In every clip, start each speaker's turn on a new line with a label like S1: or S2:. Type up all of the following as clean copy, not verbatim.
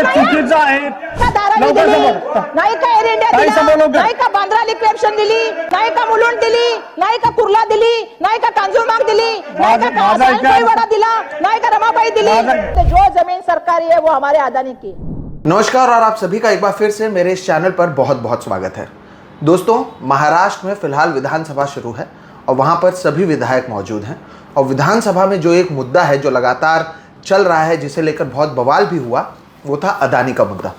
S1: चुकीचं आहे.
S2: धारावी दिली नाही का, एअर इंडिया दिला नाही का, बांद्रा लिक्विडेशन दिली नाही का, मुलुंड दिली नहीं का, कुर्ला दिली नहीं का, कांजूरमार्ग दिली नहीं का, कोळीवाडा दिला नहीं का, रमाबाई दिली. तो जो जमीन सरकारी है वो हमारे अदानी की.
S3: नमस्कार और आप सभी का एक बार फिर से मेरे इस चैनल पर बहुत बहुत स्वागत है. दोस्तों, महाराष्ट्र में फिलहाल विधानसभा शुरू है और वहाँ पर सभी विधायक मौजूद हैं और विधानसभा में जो एक मुद्दा है जो लगातार चल रहा है, जिसे लेकर बहुत बवाल भी हुआ, वो था अदानी का मुद्दा.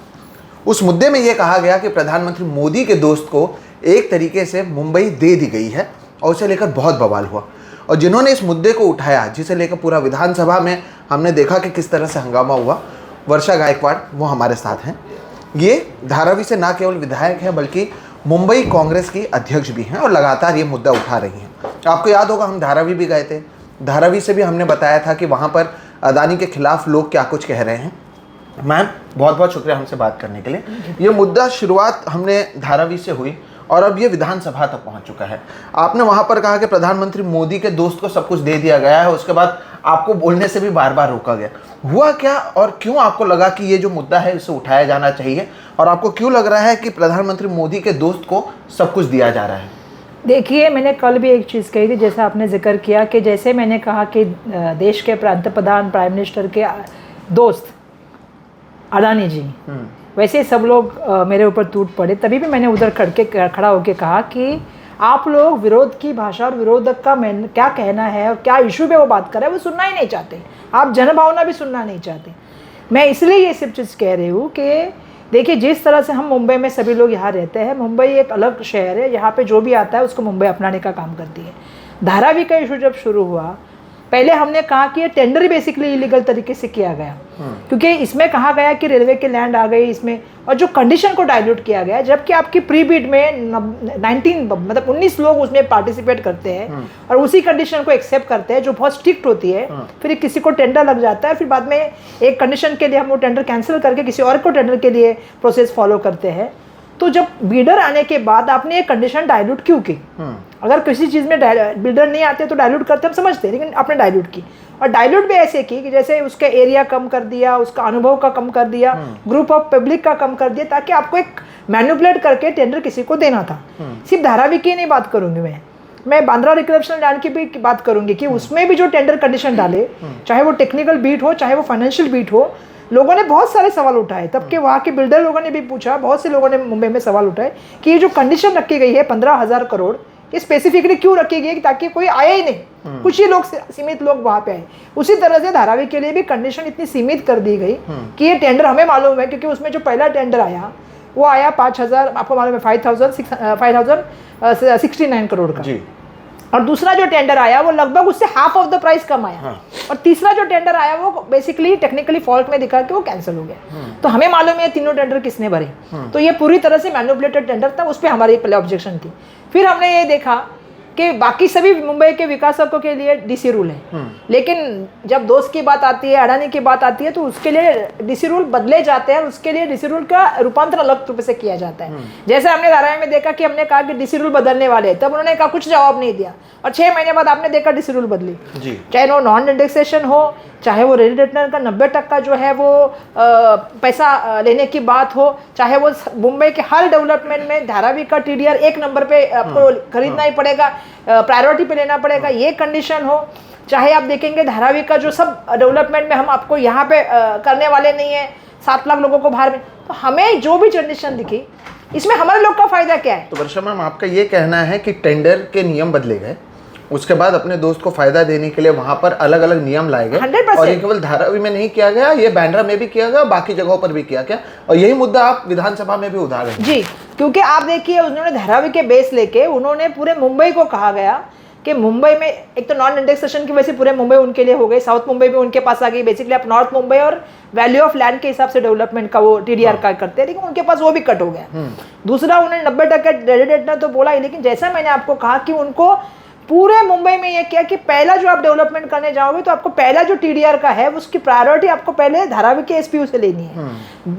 S3: उस मुद्दे में ये कहा गया कि प्रधानमंत्री मोदी के दोस्त को एक तरीके से मुंबई दे दी गई है और उसे लेकर बहुत बवाल हुआ. और जिन्होंने इस मुद्दे को उठाया, जिसे लेकर पूरा विधानसभा में हमने देखा कि किस तरह से हंगामा हुआ, वर्षा गायकवाड़ वो हमारे साथ हैं. ये धारावी से ना केवल विधायक हैं बल्कि मुंबई कांग्रेस की अध्यक्ष भी हैं और लगातार ये मुद्दा उठा रही हैं. आपको याद होगा, हम धारावी भी गए थे. धारावी से भी हमने बताया था कि वहाँ पर अदानी के खिलाफ लोग क्या कुछ कह रहे हैं. मैम, बहुत बहुत शुक्रिया हमसे बात करने के लिए. ये मुद्दा शुरुआत हमने धारावी से हुई और अब ये विधानसभा तक पहुंच चुका है. आपने वहां पर कहा कि प्रधानमंत्री मोदी के दोस्त को सब कुछ दे दिया गया है. उसके बाद आपको बोलने से भी बार बार रोका गया. हुआ क्या और क्यों आपको लगा कि ये जो मुद्दा है इसे उठाया जाना चाहिए, और आपको क्यों लग रहा है कि प्रधानमंत्री मोदी के दोस्त को सब कुछ दिया जा रहा है?
S4: देखिए, मैंने कल भी एक चीज़ कही थी, जैसा आपने जिक्र किया कि जैसे मैंने कहा कि देश के पंतप्रधान प्राइम मिनिस्टर के दोस्त अडानी जी, वैसे सब लोग मेरे ऊपर टूट पड़े. तभी भी मैंने उधर खड़ा होकर कहा कि आप लोग विरोध की भाषा और विरोधक का क्या कहना है और क्या इशू पे वो बात कर रहे हैं वो सुनना ही नहीं चाहते. आप जनभावना भी सुनना नहीं चाहते. मैं इसलिए ये सब चीज़ कह रही हूँ कि देखिए, जिस तरह से हम मुंबई में सभी लोग यहाँ रहते हैं, मुंबई एक अलग शहर है. यहाँ पे जो भी आता है उसको मुंबई अपनाने का काम करती है. धारावी का इशू जब शुरू हुआ, पहले हमने कहा कि ये टेंडर बेसिकली इलीगल तरीके से किया गया, क्योंकि इसमें कहा गया कि रेलवे के लैंड आ गई इसमें, और जो कंडीशन को डाइल्यूट किया गया, जबकि आपकी प्री बिड में 19 लोग उसमें पार्टिसिपेट करते हैं और उसी कंडीशन को एक्सेप्ट करते हैं जो बहुत स्ट्रिक्ट होती है. फिर किसी को टेंडर लग जाता है, फिर बाद में एक कंडीशन के लिए हम वो टेंडर कैंसिल करके किसी और को टेंडर के लिए प्रोसेस फॉलो करते हैं. तो जब बिल्डर आने के बाद आपने ये कंडीशन डाइल्यूट क्यों की? अगर किसी चीज़ में बिल्डर नहीं आते तो डाइल्यूट करते, हम समझते हैं, लेकिन आपने डाइल्यूट की. और डाइल्यूट भी ऐसे की कि जैसे उसका एरिया कम कर दिया, उसका अनुभव का कम कर दिया, ग्रुप ऑफ पब्लिक का कम कर दिया, ताकि आपको एक मैनिपुलेट करके टेंडर किसी को देना था. सिर्फ धारावी की नहीं बात करूंगी मैं बांद्रा रिक्रिएशनल लैंड की भी बात करूंगी कि उसमें भी जो टेंडर कंडीशन डाले, चाहे वो टेक्निकल बीट हो चाहे वो फाइनेंशियल बीट हो, लोगों ने बहुत सारे सवाल उठाए. तब के वहाँ के बिल्डर लोगों ने भी पूछा, बहुत से लोगों ने मुंबई में सवाल उठाए कि ये जो कंडीशन रखी गई है 15,000 करोड़, ये स्पेसिफिकली क्यों रखी गई है, ताकि कोई आए ही नहीं, कुछ ही लोग, सीमित लोग वहाँ पे आए. उसी तरह से धारावी के लिए भी कंडीशन इतनी सीमित कर दी गई कि ये टेंडर हमें मालूम है, क्योंकि उसमें जो पहला टेंडर आया वो आया 5,000, आपको मालूम है, 5,069 करोड़ का. और दूसरा जो टेंडर आया वो लगभग उससे हाफ ऑफ द प्राइस कम आया. और तीसरा जो टेंडर आया वो बेसिकली टेक्निकली फॉल्ट में दिखा कि वो कैंसिल हो गया. तो हमें मालूम है तीनों टेंडर किसने भरे. तो ये पूरी तरह से मैनिपुलेटेड टेंडर था. उस पर हमारी पहले ऑब्जेक्शन थी. फिर हमने ये देखा कि बाकी सभी मुंबई के विकासकों के लिए डीसी रूल है, लेकिन जब दोस्त की बात आती है, अडानी की बात आती है, तो उसके लिए डीसी रूल बदले जाते हैं. उसके लिए डीसी रूल का रूपांतरण अलग रूप से किया जाता है. जैसे हमने धारावी में देखा कि हमने कहा कि डीसी रूल बदलने वाले हैं, तब उन्होंने कहा कुछ जवाब नहीं दिया, और 6 महीने बाद आपने देखा डीसी रूल बदली. चाहे वो नॉन इंडेक्सेशन हो, चाहे वो रेडिडेटर का 90% जो है वो पैसा लेने की बात हो, चाहे वो मुंबई के हर डेवलपमेंट में धारावी का TDR 1 नंबर पे आपको खरीदना ही पड़ेगा, प्रायोरिटी पे लेना पड़ेगा, ये कंडीशन हो. चाहे आप देखेंगे धारावी का जो सब डेवलपमेंट में हम आपको यहाँ पे करने वाले नहीं है, 7 लाख लोगों को बाहर में. तो हमें जो भी कंडीशन दिखी, इसमें हमारे लोग का फायदा क्या है?
S3: तो वर्षा मैम, आपका ये कहना है कि टेंडर के नियम बदले गए, उसके बाद अपने दोस्त को फायदा देने के लिए वहां पर अलग अलग नियम लाए गए,
S4: 100%.
S3: और ये केवल धारावी में नहीं किया गया, ये बांद्रा में भी किया गया, बाकी जगहों पर भी किया गया, और यही मुद्दा आप विधानसभा में भी उठा रहे हैं.
S4: जी, क्योंकि आप देखिए, उन्होंने धारावी के बेस लेके उन्होंने पूरे मुंबई को कहा गया कि मुंबई में एक तो नॉन इंडेक्सेशन की वजह से पूरे मुंबई उनके लिए हो गई, साउथ मुंबई भी उनके पास आ गई. बेसिकली आप नॉर्थ मुंबई और वैल्यू ऑफ लैंड के हिसाब से डेवलपमेंट का वो TDR का करते हैं, लेकिन उनके पास वो भी कट हो गया. दूसरा, उन्होंने 90% रेडिडेटर तो बोला ही, लेकिन जैसा मैंने आपको कहा कि उनको पूरे मुंबई में ये किया कि पहला जो आप डेवलपमेंट करने जाओगे तो आपको पहला जो TDR का है उसकी प्रायोरिटी आपको पहले धारावी के SPU से लेनी है.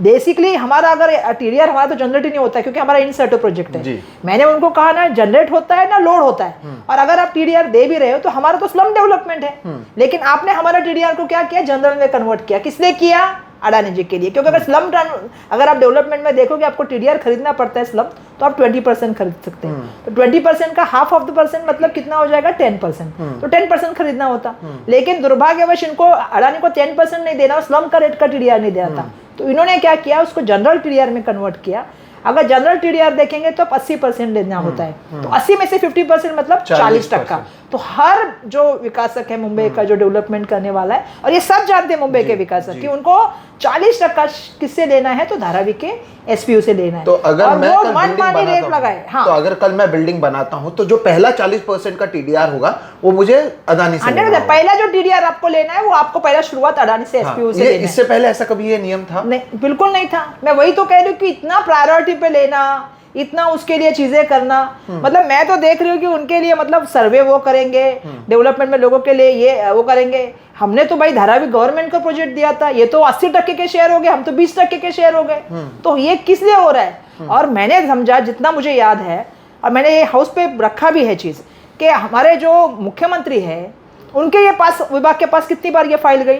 S4: बेसिकली हमारा अगर TDR हमारा तो जनरेट ही नहीं होता है, क्योंकि हमारा इन सर्टो प्रोजेक्ट है. मैंने उनको कहा ना जनरेट होता है ना लोड होता है, और अगर आप TDR दे भी रहे हो तो हमारा तो स्लम डेवलपमेंट है. लेकिन आपने हमारा TDR को क्या किया, जनरल में कन्वर्ट किया. किसने किया? अडानी जी के लिए, क्योंकि अगर आप डेवलपमेंट में देखोगे आपको टीडीआर खरीदना पड़ता है स्लम, तो आप 20% खरीद सकते हैं। तो 20% का हाफ ऑफ द परसेंट मतलब कितना हो जाएगा 10%, तो 10% खरीदना होता। लेकिन दुर्भाग्यवश इनको अडानी को 10% नहीं देना, स्लम का रेट का टीडीआर नहीं देना था। तो इन्होंने क्या किया, उसको जनरल टीडीआर में कन्वर्ट किया। अगर जनरल टीडीआर देखेंगे तो 80% लेना होता है, तो 80 में से 50% मतलब 40%। तो हर जो विकासक है मुंबई का, जो डेवलपमेंट करने वाला है, और ये सब जानते हैं मुंबई के विकासक कि उनको 40% किससे लेना है, तो धारावी के एसपीयू से लेना है।
S3: तो अगर
S4: और
S3: मैं
S4: वो
S3: कल
S4: मनमानी
S3: बिल्डिंग
S4: रेट
S3: बनाता
S4: लगाए।
S3: हूं,
S4: हाँ,
S3: तो अगर कल मैं बिल्डिंग बनाता हूं तो जो पहला 40% का टीडीआर होगा वो मुझे अडानी से लेना होगा।
S4: पहला जो टीडीआर आपको लेना है वो आपको पहला शुरुआत अडानी से एसपीयू से लेना है।
S3: इससे पहले ऐसा कभी ये नियम था?
S4: नहीं, बिल्कुल नहीं था। मैं वही तो कह रही हूँ कि इतना प्रायोरिटी पे लेना, इतना उसके लिए चीजें करना, मतलब मैं तो देख रही हूँ कि उनके लिए मतलब सर्वे वो करेंगे, डेवलपमेंट में लोगों के लिए ये वो करेंगे। हमने तो भाई धारावी गवर्नमेंट को प्रोजेक्ट दिया था, ये तो 80% के शेयर हो गए, हम तो 20% के शेयर हो गए। तो ये किस लिए हो रहा है? और मैंने समझा, जितना मुझे याद है, और मैंने ये हाउस पे रखा भी है चीज, कि हमारे जो मुख्यमंत्री है उनके ये पास, विभाग के पास कितनी बार ये फाइल गई,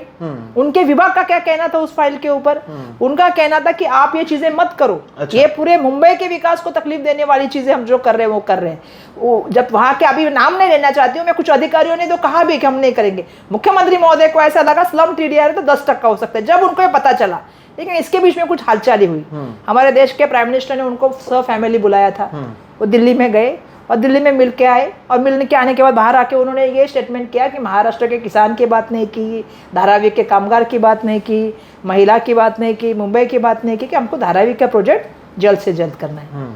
S4: उनके विभाग का क्या कहना था उस फाइल के ऊपर? उनका कहना था कि आप ये चीजें मत करो। अच्छा। ये पूरे मुंबई के विकास को तकलीफ देने वाली चीजें हम जो कर रहे हैं वो कर रहे हैं। वो जब वहां के, अभी नाम नहीं लेना चाहती हूँ मैं, कुछ अधिकारियों ने तो कहा भी कि हम नहीं करेंगे। मुख्यमंत्री महोदय को ऐसा लगा स्लम टीडीआर तो 10% हो सकता है, जब उनको ये पता चला। लेकिन इसके बीच में कुछ हालचाली हुई। हमारे देश के प्राइम मिनिस्टर ने उनको सब फैमिली बुलाया था, वो दिल्ली में गए और दिल्ली में मिल के आए, और मिलने के आने के बाद बाहर आके उन्होंने ये स्टेटमेंट किया कि महाराष्ट्र के किसान की बात नहीं की, धारावी के कामगार की बात नहीं की, महिला की बात नहीं की, मुंबई की बात नहीं की, कि हमको धारावी का प्रोजेक्ट जल्द से जल्द करना है।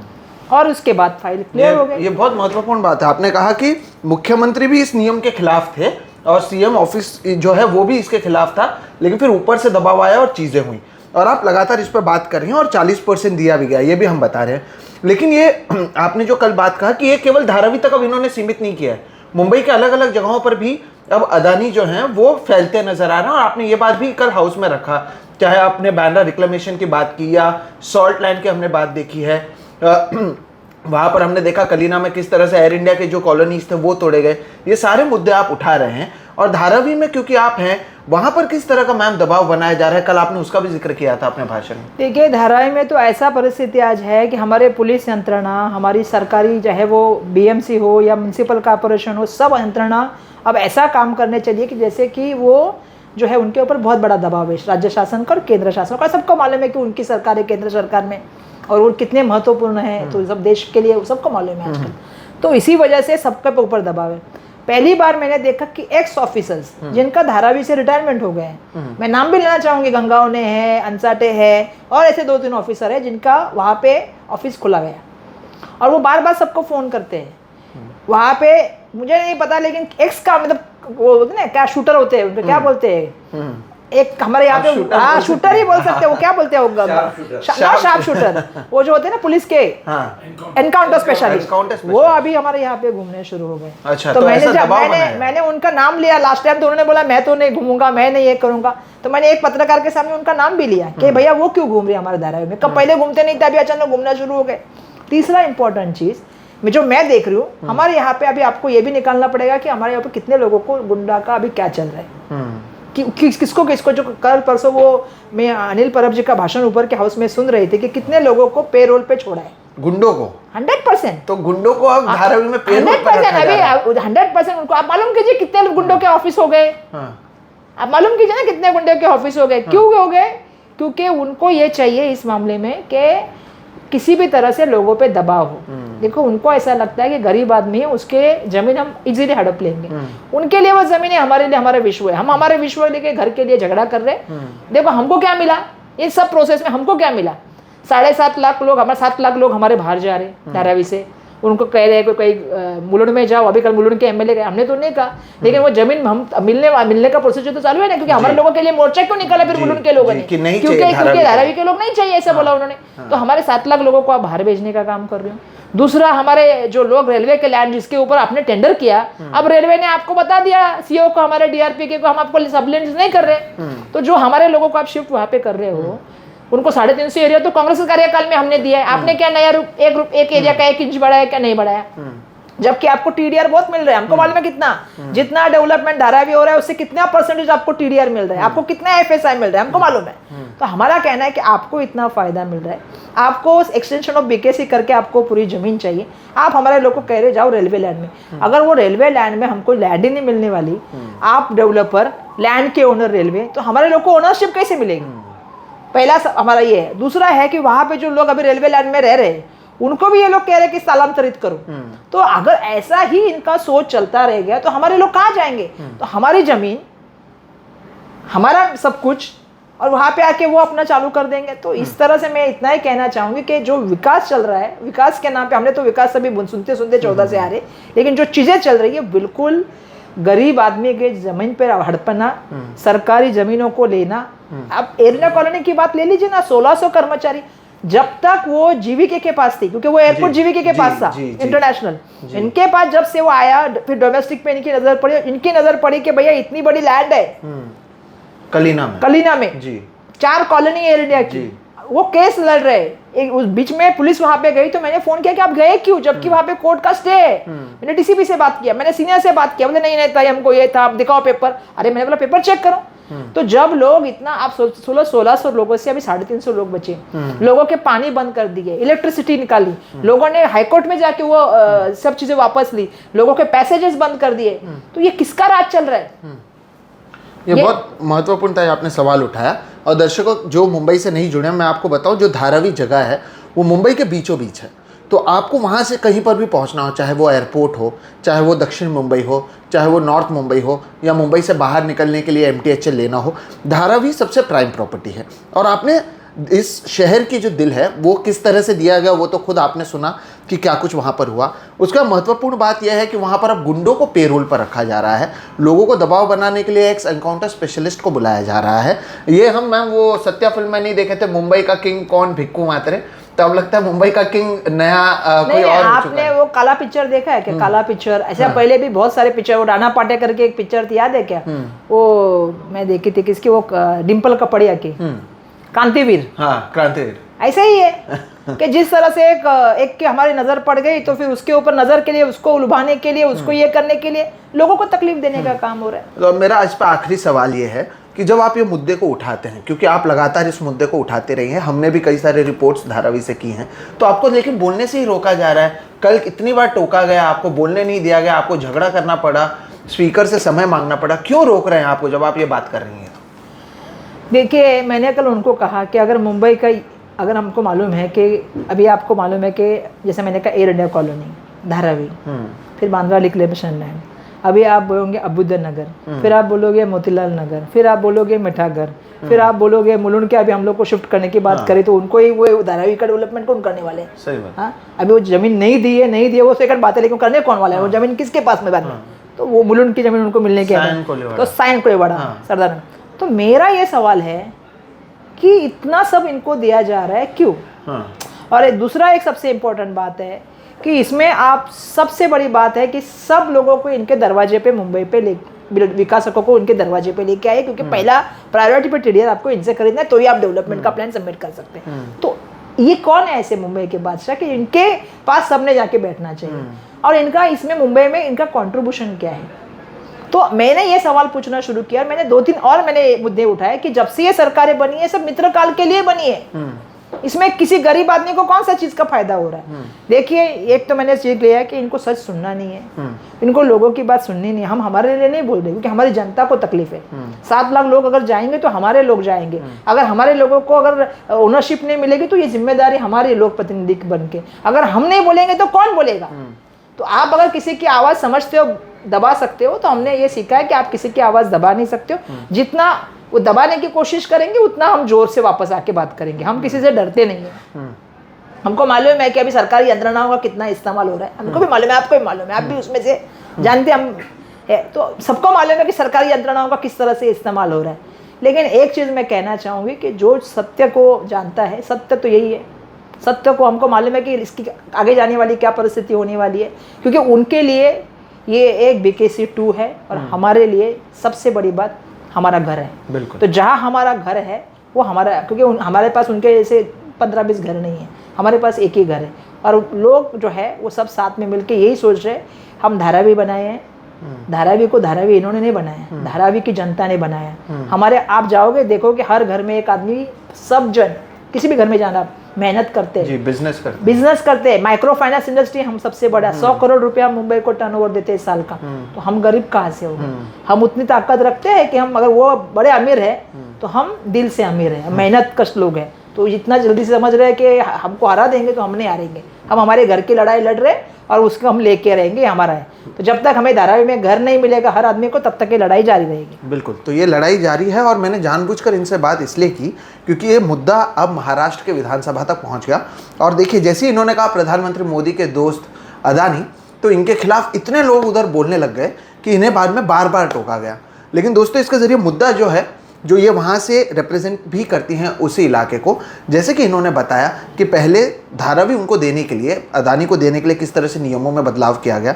S4: और उसके बाद फाइल क्लियर हो गई।
S3: ये बहुत महत्वपूर्ण बात है। आपने कहा कि मुख्यमंत्री भी इस नियम के खिलाफ थे और सीएम ऑफिस जो है वो भी इसके खिलाफ था, लेकिन फिर ऊपर से दबाव आया और चीजें हुई, और आप लगातार इस पर बात कर रही हैं, और 40% दिया भी गया, ये भी हम बता रहे हैं। लेकिन ये आपने जो कल बात कहा कि ये केवल धारावी तक अब इन्होंने सीमित नहीं किया है, मुंबई के अलग अलग जगहों पर भी अब अडानी जो हैं वो फैलते नजर आ रहे हैं। और आपने ये बात भी कल हाउस में रखा, चाहे आपने बांद्रा रिक्लेमेशन की बात की या सॉल्ट लैंड की हमने बात देखी है, वहाँ पर हमने देखा कलीना में किस तरह से एयर इंडिया के जो कॉलोनीज थे वो तोड़े गए। ये सारे मुद्दे आप उठा रहे हैं, और धारावी में क्योंकि आप हैं वहाँ पर किस तरह का मैम दबाव बनाया जा रहा है, कल आपने उसका भी जिक्र किया था अपने भाषण में।
S4: देखिए, धारावी में तो ऐसा परिस्थिति आज है कि हमारे पुलिस यंत्रणा, हमारी सरकारी चाहे वो बीएमसी हो या म्यूनसिपल कॉर्पोरेशन हो, सब यंत्रणा अब ऐसा काम करने चाहिए कि जैसे कि वो जो है उनके ऊपर बहुत बड़ा दबाव है, राज्य शासन का और केंद्र शासन का। सबको मालूम है कि उनकी सरकार है केंद्र सरकार में, और वो कितने महत्वपूर्ण है, तो सब देश के लिए सबको मालूम है आजकल। तो इसी वजह से सबके ऊपर दबाव है। पहली बार मैंने देखा कि एक्स ऑफिसर्स जिनका धारावी से रिटायरमेंट हो गए हैं, मैं नाम भी लेना चाहूंगी, गंगावने है, अंसाटे है, और ऐसे 2-3 ऑफिसर है जिनका वहाँ पे ऑफिस खुला गया, और वो बार बार सबको फोन करते हैं वहाँ पे। मुझे नहीं पता, लेकिन एक्स का मतलब वो होते ना, क्या शूटर होते हैं, उनको क्या बोलते हैं, एक हमारे यहाँ पे हाँ शूटर ही बोल सकते हैं, वो क्या बोलते हैं, वो शार्प शूटर, वो जो होते हैं ना पुलिस के एनकाउंटर स्पेशलिस्ट, वो अभी हमारे यहाँ पे घूमने शुरू हो गए।
S3: अच्छा,
S4: तो मैंने उनका नाम लिया लास्ट टाइम, तो उन्होंने बोला मैं तो नहीं घूमूंगा, मैं नहीं ये करूंगा। तो मैंने एक पत्रकार के सामने उनका नाम भी लिया कि भैया वो क्यों घूम रहे हैं हमारे धारावी में, कब पहले घूमते नहीं थे, अभी अचानक घूमना शुरू हो गए। तीसरा इंपॉर्टेंट चीज जो मैं देख रही हूँ, हमारे यहाँ पे अभी आपको ये भी निकालना पड़ेगा कि हमारे यहाँ पे कितने लोगों को गुंडा का अभी क्या चल रहा है, कि किसको जो कल परसों वो मैं अनिल परब जी का भाषण ऊपर के हाउस में सुन रही थी कि कितने लोगों को पेरोल पे छोड़ा है,
S3: गुंडों को
S4: 100%।
S3: तो गुंडों को अब धारावी में पेरोल पर रखा जा रहा है।
S4: अभी 100% उनको आप मालूम कीजिए कितने गुंडों के ऑफिस हो गए, आप मालूम कीजिए ना कितने गुंडों के ऑफिस हो गए। क्यों हो गए? क्योंकि उनको ये चाहिए इस मामले में कि किसी भी तरह से लोगों पे दबाव हो। देखो, उनको ऐसा लगता है कि गरीब आदमी है, उसके जमीन हम इजीली हड़प लेंगे। उनके लिए वो जमीन है, हमारे लिए हमारा विश्व है, हम हमारे विश्व लेके घर के लिए झगड़ा कर रहे हैं। देखो हमको क्या मिला इस सब प्रोसेस में, हमको क्या मिला, 7.5 लाख लोग, हमारे 7 लाख लोग हमारे बाहर जा रहे धारावी से, उनको कह रहे हैं कोई मुलुंड में जाओ, अभी कल मुलुंड के एमएलए गए, हमने तो नहीं कहा, लेकिन वो जमीन हम मिलने का प्रोसेस तो चालू है ना, क्योंकि हमारे लोगों के लिए मोर्चा क्यों निकाला फिर मुलुंड के लोगों ने, क्योंकि धारावी के लोग नहीं चाहिए ऐसा बोला उन्होंने। तो हमारे 7 लाख लोगों को आप बाहर भेजने का काम कर रहे हो। दूसरा, हमारे जो लोग रेलवे के लैंड जिसके ऊपर आपने टेंडर किया, अब रेलवे ने आपको बता दिया, सीओ को, हमारे डीआरपी के को, हम आपको सबलेंस नहीं कर रहे। तो जो हमारे लोगों को आप शिफ्ट वहां पे कर रहे हो, उनको 350 एरिया तो कांग्रेस के कार्यकाल में हमने दिया है। आपने क्या नया एक एरिया का 1 इंच बढ़ाया, क्या नहीं बढ़ाया? जबकि आपको टीडीआर बहुत मिल रहा है। हमको मालूम है कितना, जितना डेवलपमेंट धारावी हो रहा है उससे कितना परसेंटेज आपको टीडीआर मिल रहा है, आपको कितना एफएसआई मिल रहा है, हमको मालूम है। तो हमारा कहना है कि आपको इतना फायदा मिल रहा है, आपको एक्सटेंशन ऑफ बीकेसी करके आपको पूरी जमीन चाहिए, आप हमारे लोग को कह रहे जाओ रेलवे लैंड में। अगर वो रेलवे लैंड में हमको लैंड ही नहीं मिलने वाली, आप डेवलपर लैंड के ओनर रेलवे, तो हमारे लोग को ओनरशिप कैसे मिलेगी? पहला हमारा ये है। दूसरा है कि वहां पे जो लोग अभी रेलवे लैंड में रह रहे हैं उनको भी ये लोग कह रहे हैं कि स्थलांतरित करो। तो अगर ऐसा ही इनका सोच चलता रह गया तो हमारे लोग कहाँ जाएंगे? तो हमारी जमीन, हमारा सब कुछ, और वहां पे आके वो अपना चालू कर देंगे। तो इस तरह से मैं इतना ही कहना चाहूंगी कि जो विकास चल रहा है, विकास के नाम पे हमने तो विकास अभी सुनते सुनते 14 से आ रहे, लेकिन जो चीजें चल रही है बिल्कुल गरीब आदमी के जमीन पर हड़पना, सरकारी जमीनों को लेना। अब एरिया कॉलोनी की बात ले लीजिए ना, 1600 कर्मचारी, जब तक वो जीवीके के पास थी, क्योंकि वो एयरपोर्ट जीवीके के पास था इंटरनेशनल, इनके पास जब से वो आया फिर डोमेस्टिक पे इनकी नजर पड़ी कि भैया इतनी बड़ी लैंड है कलीना में जी, 4 कॉलोनी एयर इंडिया की, वो केस लड़ रहे। उस बीच में पुलिस वहां पे गई तो मैंने फोन किया कि आप गए क्यों, जबकि वहां पे कोर्ट का स्टे है। मैंने डीसीपी से बात किया, मैंने सीनियर से बात किया, बोले नहीं था, हमको ये था, आप दिखाओ पेपर। अरे मैंने बोला पेपर चेक करो। तो जब लोग इतना, आप 1600 लोगों से अभी 350 लोग बचे, लोगों के पानी बंद कर दिए, इलेक्ट्रिसिटी निकाली, लोगों ने हाईकोर्ट में जाके वो सब चीजें वापस ली, लोगों के पैसेजेस बंद कर दिए, तो ये किसका राज चल रहा है?
S3: ये बहुत महत्वपूर्ण था, आपने सवाल उठाया। और दर्शकों जो मुंबई से नहीं जुड़े, मैं आपको बताऊं, जो धारावी जगह है वो मुंबई के बीचों बीच है। तो आपको वहाँ से कहीं पर भी पहुँचना हो, चाहे वो एयरपोर्ट हो, चाहे वो दक्षिण मुंबई हो, चाहे वो नॉर्थ मुंबई हो, या मुंबई से बाहर निकलने के लिए MTHL लेना हो, धारावी सबसे प्राइम प्रॉपर्टी है। और आपने इस शहर की जो दिल है वो किस तरह से दिया गया, वो तो खुद आपने सुना कि क्या कुछ वहाँ पर हुआ। उसका महत्वपूर्ण बात यह है कि वहाँ पर अब गुंडों को पेरोल पर रखा जा रहा है, लोगों को दबाव बनाने के लिए एक एनकाउंटर स्पेशलिस्ट को बुलाया जा रहा है। ये हम मैम वो सत्या फिल्म में नहीं देखे थे, मुंबई का किंग कौन, भिक्कू मात्रे, तो अब लगता है मुंबई का किंग नया कोई और हो चुका है।
S4: आपने वो काला पिक्चर देखा है क्या? काला पिक्चर, ऐसा पहले भी बहुत सारे पिक्चर, वो राणा पाटेकर की एक पिक्चर थी, याद है क्या? वो मैं देखी थी, किसकी, वो डिम्पल कपड़िया की, क्रांतिवीर।
S3: हाँ, क्रांतिवीर।
S4: ऐसे ही है कि जिस तरह से एक की हमारी नजर पड़ गई तो फिर उसके ऊपर नजर के लिए, उसको उलझाने के लिए, उसको ये करने के लिए लोगों को तकलीफ देने का काम हो रहा है।
S3: तो मेरा आज पर आखिरी सवाल ये है कि जब आप ये मुद्दे को उठाते हैं, क्योंकि आप लगातार इस मुद्दे को उठाते रही हैं, हमने भी कई सारे रिपोर्ट्स धारावी से की हैं, तो आपको लेकिन बोलने से ही रोका जा रहा है। कल कितनी बार टोका गया, आपको बोलने नहीं दिया गया, आपको झगड़ा करना पड़ा, स्पीकर से समय मांगना पड़ा, क्यों रोक रहे हैं आपको जब आप ये बात कर रही हैं?
S4: देखिए, मैंने कल उनको कहा कि अगर मुंबई का, अगर हमको मालूम है कि अभी आपको मालूम है कि जैसे मैंने कहा एयर इंडिया कॉलोनी, धारावी, फिर बांद्रा लिक्लेशन लैंड, अभी आप बोलोगे अबुद्दर नगर, फिर आप बोलोगे मोतीलाल नगर, फिर आप बोलोगे मिठागर, फिर आप बोलोगे मुलुंड के, अभी हम लोग को शिफ्ट करने की बात करें तो उनको ही, वो धारावी का डेवलपमेंट कौन करने वाले हैं?
S3: सही बात।
S4: हाँ, अभी वो जमीन नहीं दी है वो सेकंड बात है, लेकिन करने कौन वाला है? वो जमीन किसके पास में बाद में? तो वो मुलुंड की जमीन उनको मिलने के तो साइन कोलीवाड़ा, सरदार। तो मेरा ये सवाल है कि इतना सब इनको दिया जा रहा है क्यों? और दूसरा एक सबसे इम्पोर्टेंट बात है कि इसमें आप, सबसे बड़ी बात है कि सब लोगों को इनके दरवाजे पे, मुंबई पे विकासकों को उनके दरवाजे पे लेके आए, क्योंकि पहला प्रायोरिटी पे टीडीआर आपको इनसे खरीदना है, तो ही आप डेवलपमेंट का प्लान सबमिट कर सकते हैं। तो ये कौन है ऐसे मुंबई के बादशाह कि इनके पास सबने जाके बैठना चाहिए, और इनका इसमें मुंबई में इनका कॉन्ट्रीब्यूशन क्या है? तो मैंने ये सवाल पूछना शुरू किया, और मैंने 2-3 और मैंने मुद्दे उठाए कि जब से ये सरकारें बनी है सब मित्रकाल के लिए बनी है, इसमें किसी गरीब आदमी को कौन सा चीज का फायदा हो रहा है? देखिए, एक तो मैंने सीख लिया है कि इनको सच सुनना नहीं है, इनको लोगों की बात सुननी नहीं है। हम हमारे लिए नहीं बोल रहे, क्योंकि हमारी जनता को तकलीफ है। 7 लाख लोग अगर जाएंगे तो हमारे लोग जाएंगे, अगर हमारे लोगों को अगर ओनरशिप नहीं मिलेगी तो ये जिम्मेदारी हमारी लोक प्रतिनिधि बन के, अगर हम नहीं बोलेंगे तो कौन बोलेगा? तो आप अगर किसी की आवाज समझते हो, दबा सकते हो, तो हमने ये सीखा है कि आप किसी की आवाज दबा नहीं सकते हो। जितना वो दबाने की कोशिश करेंगे उतना हम जोर से वापस आके बात करेंगे। हम किसी से डरते नहीं है। हमको मालूम है कि अभी सरकारी यंत्रणाओं का कितना इस्तेमाल हो रहा है, हमको भी मालूम है, आपको भी मालूम है, आप भी उसमें से जानते हम है, तो सबको मालूम है कि सरकारी यंत्रणाओं का किस तरह से इस्तेमाल हो रहा है। लेकिन एक चीज़ मैं कहना चाहूँगी कि जो सत्य को जानता है, सत्य तो यही है, सत्य को हमको मालूम है कि इसकी आगे जाने वाली क्या परिस्थिति होने वाली है, क्योंकि उनके लिए ये एक BKC 2 है और हमारे लिए सबसे बड़ी बात हमारा घर है।
S3: बिल्कुल।
S4: तो जहाँ हमारा घर है वो हमारा, क्योंकि हमारे पास उनके जैसे 15-20 घर नहीं है, हमारे पास एक ही घर है। और लोग जो है वो सब साथ में मिलके यही सोच रहे, हम धारावी बनाए हैं, धारावी को धारावी इन्होंने नहीं बनाया, धारावी की जनता ने बनाया। हमारे आप जाओगे देखोगे हर घर में एक आदमी, सब जन, किसी भी घर में जाना, मेहनत करते हैं, बिजनेस करते हैं। माइक्रो फाइनेंस इंडस्ट्री हम सबसे बड़ा 100 करोड़ रुपया मुंबई को टर्नओवर देते हैं साल का, तो हम गरीब कहाँ से होंगे? हम उतनी ताकत रखते हैं कि हम, अगर वो बड़े अमीर है तो हम दिल से अमीर हैं, मेहनत कश लोग हैं। तो इतना जल्दी से समझ रहे हैं कि हमको हरा देंगे, तो हम नहीं हारेंगे। हम हमारे घर की लड़ाई लड़ रहे और उसको हम लेके रहेंगे, हमारा है। तो जब तक हमें धारावी में घर नहीं मिलेगा हर आदमी को, तब तक ये लड़ाई जारी रहेगी।
S3: बिल्कुल, तो ये लड़ाई जारी है और मैंने जानबूझकर इनसे बात इसलिए की क्योंकि ये मुद्दा अब महाराष्ट्र के विधानसभा तक पहुंच गया। और देखिए, जैसे ही इन्होंने कहा प्रधानमंत्री मोदी के दोस्त अदानी, तो इनके खिलाफ इतने लोग उधर बोलने लग गए कि इन्हें बाद में बार बार टोका गया। लेकिन दोस्तों, इसके जरिए मुद्दा जो है, जो ये वहाँ से रिप्रेजेंट भी करती हैं उसी इलाके को, जैसे कि इन्होंने बताया कि पहले धारावी उनको देने के लिए, अदानी को देने के लिए किस तरह से नियमों में बदलाव किया गया,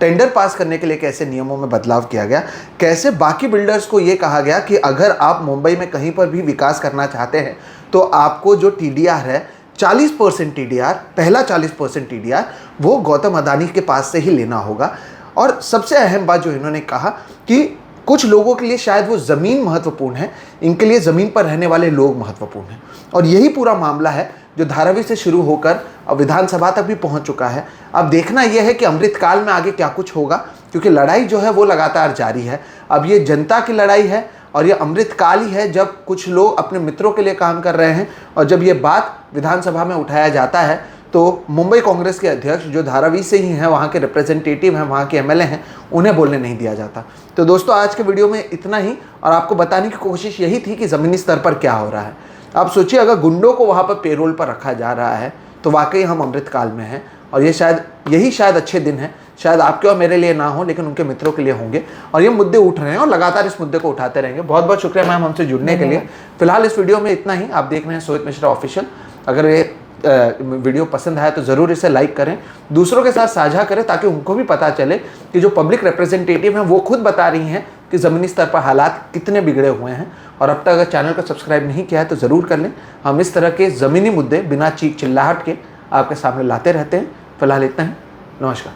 S3: टेंडर पास करने के लिए कैसे नियमों में बदलाव किया गया, कैसे बाकी बिल्डर्स को ये कहा गया कि अगर आप मुंबई में कहीं पर भी विकास करना चाहते हैं तो आपको जो TDR है 40% TDR, पहला 40% TDR वो गौतम अदानी के पास से ही लेना होगा। और सबसे अहम बात जो इन्होंने कहा कि कुछ लोगों के लिए शायद वो ज़मीन महत्वपूर्ण है, इनके लिए ज़मीन पर रहने वाले लोग महत्वपूर्ण हैं। और यही पूरा मामला है जो धारावी से शुरू होकर अब विधानसभा तक भी पहुंच चुका है। अब देखना यह है कि अमृतकाल में आगे क्या कुछ होगा, क्योंकि लड़ाई जो है वो लगातार जारी है। अब ये जनता की लड़ाई है और ये अमृतकाल ही है जब कुछ लोग अपने मित्रों के लिए काम कर रहे हैं, और जब ये बात विधानसभा में उठाया जाता है तो मुंबई कांग्रेस के अध्यक्ष जो धारावी से ही हैं, वहाँ के रिप्रेजेंटेटिव हैं, वहाँ के MLA हैं, उन्हें बोलने नहीं दिया जाता। तो दोस्तों, आज के वीडियो में इतना ही, और आपको बताने की कोशिश यही थी कि ज़मीनी स्तर पर क्या हो रहा है। आप सोचिए, अगर गुंडों को वहाँ पर पेरोल पर रखा जा रहा है तो वाकई हम अमृतकाल में हैं। और ये शायद अच्छे दिन हैं, शायद आपके और मेरे लिए ना हो, लेकिन उनके मित्रों के लिए होंगे। और ये मुद्दे उठ रहे हैं और लगातार इस मुद्दे को उठाते रहेंगे। बहुत बहुत शुक्रिया मैम हमसे जुड़ने के लिए। फिलहाल इस वीडियो में इतना ही। आप देख रहे हैं सोहित मिश्रा ऑफिशियल। अगर ये वीडियो पसंद आया तो ज़रूर इसे लाइक करें, दूसरों के साथ साझा करें, ताकि उनको भी पता चले कि जो पब्लिक रिप्रेजेंटेटिव हैं वो खुद बता रही हैं कि ज़मीनी स्तर पर हालात कितने बिगड़े हुए हैं। और अब तक अगर चैनल को सब्सक्राइब नहीं किया है तो ज़रूर कर लें। हम इस तरह के ज़मीनी मुद्दे बिना चीख चिल्लाहट के आपके सामने लाते रहते हैं। फिलहाल इतना ही। नमस्कार।